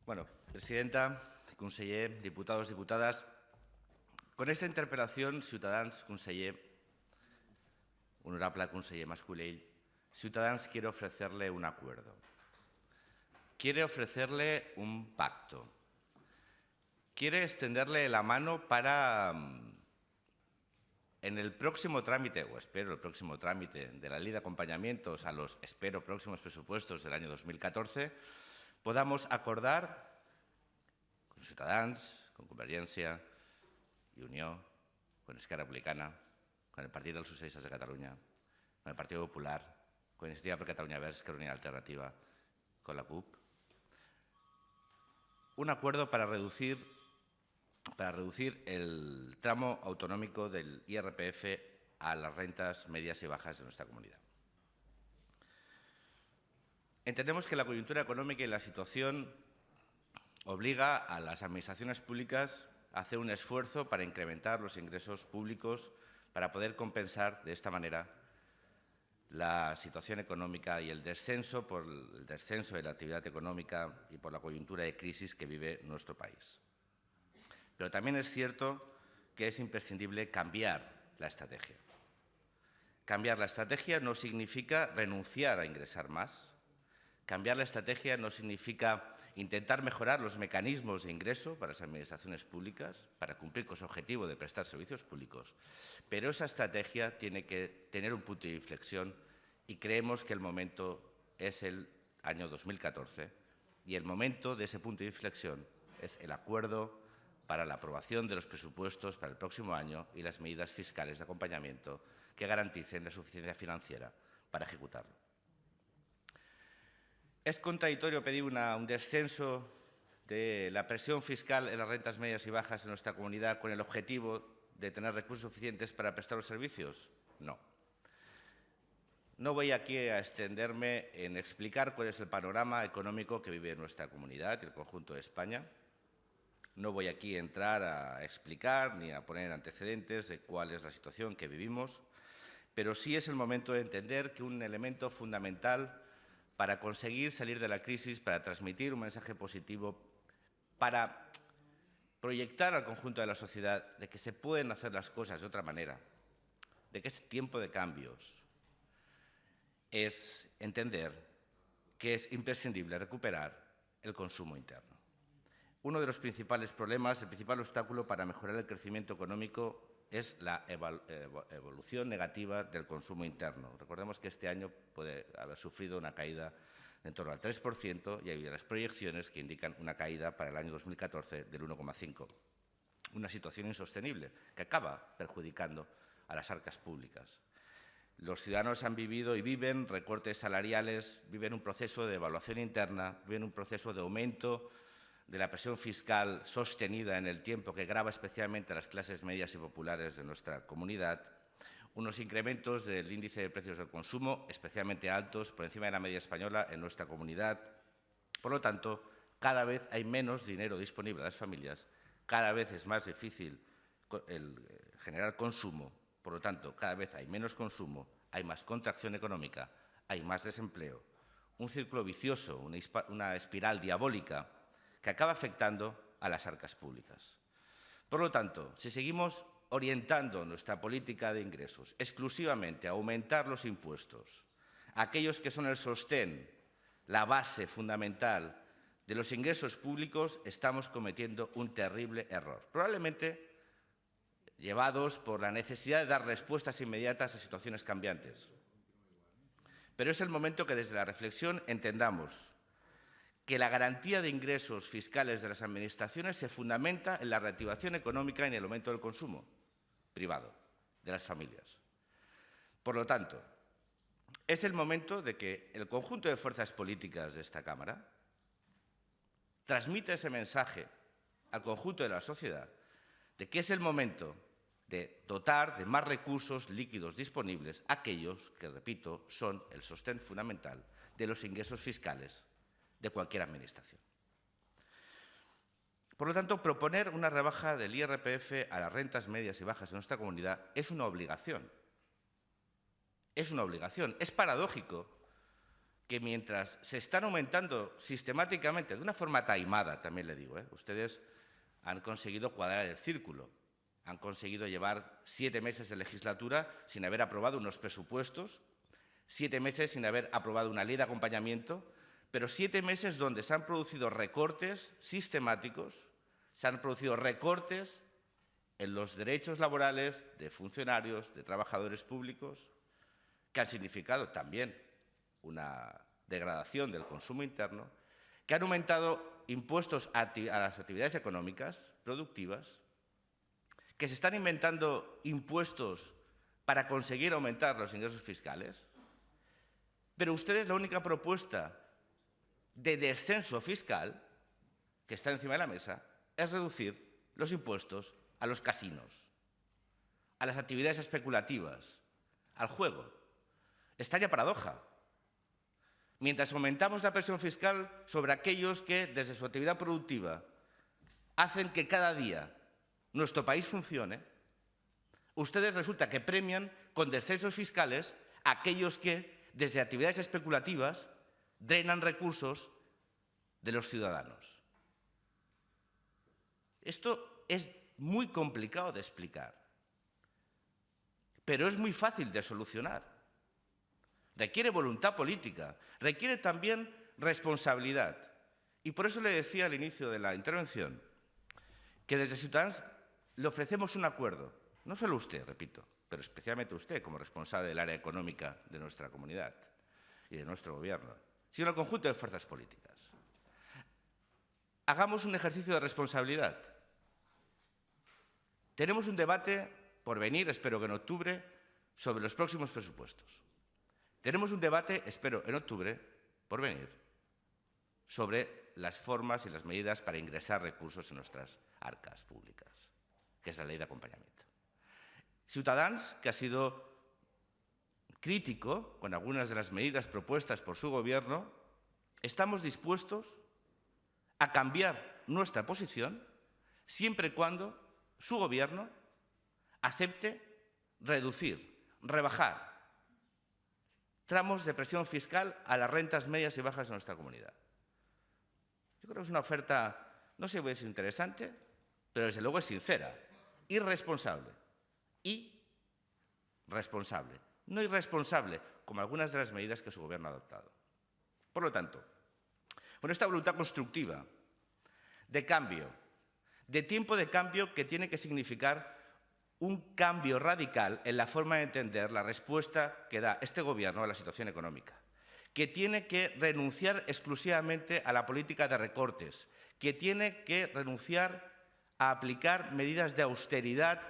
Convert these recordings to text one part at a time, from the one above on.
Bueno, presidenta, conseller, diputados, diputades, con esta interpel·lació, Ciutadans, conseller, honorable conseller Mas-Colell, Ciudadanos quiere ofrecerle un acuerdo. Quiere ofrecerle un pacto. Quiere extenderle la mano para, en el próximo trámite, o espero el próximo trámite de la ley de acompañamientos a los, espero, próximos presupuestos del año 2014, podamos acordar con Ciutadans, con Convergència y Unió, con Esquerra Republicana, con el Partido dels Socialistes de Catalunya, con el Partido Popular, con Iniciativa per Catalunya Verds, Esquerra Unida i Alternativa, con la CUP, un acuerdo para reducir el tramo autonómico del IRPF a las rentas medias y bajas de nuestra comunidad. Entendemos que la coyuntura económica y la situación obliga a las administraciones públicas a hacer un esfuerzo para incrementar los ingresos públicos para poder compensar de esta manera la situación económica y el descenso de la actividad económica y por la coyuntura de crisis que vive nuestro país. Pero también es cierto que es imprescindible cambiar la estrategia. Cambiar la estrategia no significa renunciar a ingresar más. Cambiar la estrategia no significa intentar mejorar los mecanismos de ingreso para las administraciones públicas, para cumplir con su objetivo de prestar servicios públicos. Pero esa estrategia tiene que tener un punto de inflexión y creemos que el momento es el año 2014 y el momento de ese punto de inflexión es el acuerdo para la aprobación de los presupuestos para el próximo año y las medidas fiscales de acompañamiento que garanticen la suficiencia financiera para ejecutarlo. Es contradictorio pedir un descenso de la presión fiscal en las rentas medias y bajas en nuestra comunidad con el objetivo de tener recursos suficientes para prestar los servicios. No. No voy aquí a extenderme en explicar cuál es el panorama económico que vive nuestra comunidad y el conjunto de España. No voy aquí a entrar a explicar ni a poner antecedentes de cuál es la situación que vivimos, pero sí es el momento de entender que un elemento fundamental para conseguir salir de la crisis, para transmitir un mensaje positivo, para proyectar al conjunto de la sociedad de que se pueden hacer las cosas de otra manera, de que es tiempo de cambios, es entender que es imprescindible recuperar el consumo interno. Uno de los principales problemas, el principal obstáculo para mejorar el crecimiento económico es la evolución negativa del consumo interno. Recordemos que este año puede haber sufrido una caída de en torno al 3% y hay las proyecciones que indican una caída para el año 2014 del 1,5%. Una situación insostenible que acaba perjudicando a las arcas públicas. Los ciudadanos han vivido y viven recortes salariales, viven un proceso de devaluación interna, viven un proceso de aumento de la presión fiscal sostenida en el tiempo que grava especialmente a las clases medias y populares de nuestra comunidad, unos incrementos del índice de precios del consumo especialmente altos, por encima de la media española en nuestra comunidad. Por lo tanto, cada vez hay menos dinero disponible a las familias, cada vez es más difícil generar consumo, por lo tanto, cada vez hay menos consumo, hay más contracción económica, hay más desempleo, un círculo vicioso, una espiral diabólica que acaba afectando a las arcas públicas. Por lo tanto, si seguimos orientando nuestra política de ingresos exclusivamente a aumentar los impuestos, aquellos que son el sostén, la base fundamental de los ingresos públicos, estamos cometiendo un terrible error. Probablemente llevados por la necesidad de dar respuestas inmediatas a situaciones cambiantes. Pero es el momento que desde la reflexión entendamos que la garantía de ingresos fiscales de las administraciones se fundamenta en la reactivación económica y en el aumento del consumo privado de las familias. Por lo tanto, es el momento de que el conjunto de fuerzas políticas de esta Cámara transmita ese mensaje al conjunto de la sociedad de que es el momento de dotar de más recursos líquidos disponibles a aquellos que, repito, son el sostén fundamental de los ingresos fiscales de cualquier administración. Por lo tanto, proponer una rebaja del IRPF a las rentas medias y bajas de nuestra comunidad es una obligación. Es una obligación. Es paradójico que mientras se están aumentando sistemáticamente, de una forma taimada, también le digo, ustedes han conseguido cuadrar el círculo, han conseguido llevar 7 meses de legislatura sin haber aprobado unos presupuestos, 7 meses sin haber aprobado una ley de acompañamiento, pero 7 meses donde se han producido recortes sistemáticos, se han producido recortes en los derechos laborales de funcionarios, de trabajadores públicos, que han significado también una degradación del consumo interno, que han aumentado impuestos a las actividades económicas, productivas, que se están inventando impuestos para conseguir aumentar los ingresos fiscales, pero ustedes la única propuesta de descenso fiscal que está encima de la mesa es reducir los impuestos a los casinos, a las actividades especulativas, al juego. Extraña paradoja. Mientras aumentamos la presión fiscal sobre aquellos que, desde su actividad productiva, hacen que cada día nuestro país funcione, ustedes resulta que premian con descensos fiscales a aquellos que, desde actividades especulativas, drenan recursos de los ciudadanos. Esto es muy complicado de explicar, pero es muy fácil de solucionar. Requiere voluntad política, requiere también responsabilidad. Y por eso le decía al inicio de la intervención que desde Ciudadanos le ofrecemos un acuerdo, no solo usted, repito, pero especialmente usted como responsable del área económica de nuestra comunidad y de nuestro gobierno, sino el conjunto de fuerzas políticas. Hagamos un ejercicio de responsabilidad. Tenemos un debate por venir, espero que en octubre, sobre los próximos presupuestos. Tenemos un debate, espero, en octubre, por venir, sobre las formas y las medidas para ingresar recursos en nuestras arcas públicas, que es la ley de acompañamiento. Ciutadans, que ha sido crítico con algunas de las medidas propuestas por su gobierno, estamos dispuestos a cambiar nuestra posición siempre y cuando su gobierno acepte reducir, rebajar tramos de presión fiscal a las rentas medias y bajas de nuestra comunidad. Yo creo que es una oferta, no sé si es interesante, pero desde luego es sincera y responsable. No irresponsable, como algunas de las medidas que su gobierno ha adoptado. Por lo tanto, con esta voluntad constructiva, de cambio, de tiempo de cambio que tiene que significar un cambio radical en la forma de entender la respuesta que da este gobierno a la situación económica, que tiene que renunciar exclusivamente a la política de recortes, que tiene que renunciar a aplicar medidas de austeridad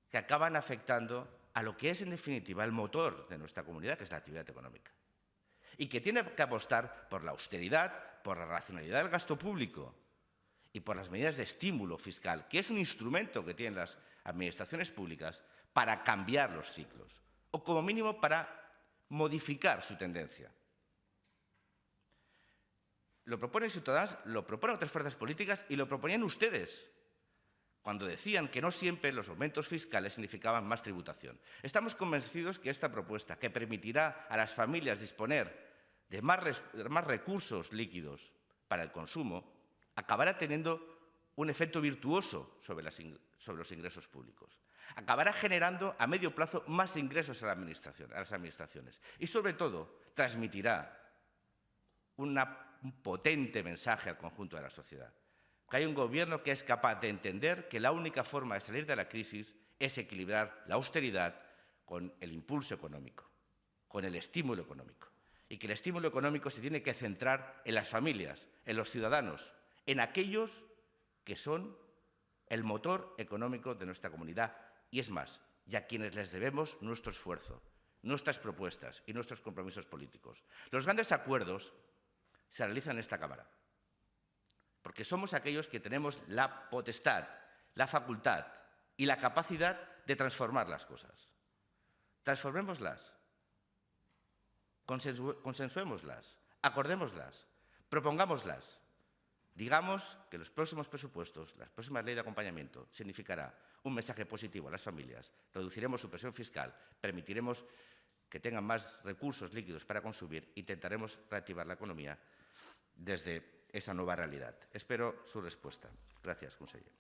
que acaban afectando a lo que es, en definitiva, el motor de nuestra comunidad, que es la actividad económica. Y que tiene que apostar por la austeridad, por la racionalidad del gasto público y por las medidas de estímulo fiscal, que es un instrumento que tienen las administraciones públicas para cambiar los ciclos, o como mínimo para modificar su tendencia. Lo proponen Ciudadanos, lo proponen otras fuerzas políticas y lo proponían ustedes cuando decían que no siempre los aumentos fiscales significaban más tributación. Estamos convencidos que esta propuesta, que permitirá a las familias disponer de más recursos líquidos para el consumo, acabará teniendo un efecto virtuoso sobre los ingresos públicos. Acabará generando a medio plazo más ingresos a las administraciones y, sobre todo, transmitirá un potente mensaje al conjunto de la sociedad. Que hay un gobierno que es capaz de entender que la única forma de salir de la crisis es equilibrar la austeridad con el impulso económico, con el estímulo económico. Y que el estímulo económico se tiene que centrar en las familias, en los ciudadanos, en aquellos que son el motor económico de nuestra comunidad. Y es más, y a quienes les debemos nuestro esfuerzo, nuestras propuestas y nuestros compromisos políticos. Los grandes acuerdos se realizan en esta Cámara, porque somos aquellos que tenemos la potestad, la facultad y la capacidad de transformar las cosas. Transformémoslas, consensuémoslas, acordémoslas, propongámoslas. Digamos que los próximos presupuestos, las próximas leyes de acompañamiento, significará un mensaje positivo a las familias, reduciremos su presión fiscal, permitiremos que tengan más recursos líquidos para consumir, intentaremos reactivar la economía desde esa nueva realidad. Espero su respuesta. Gracias, conseller.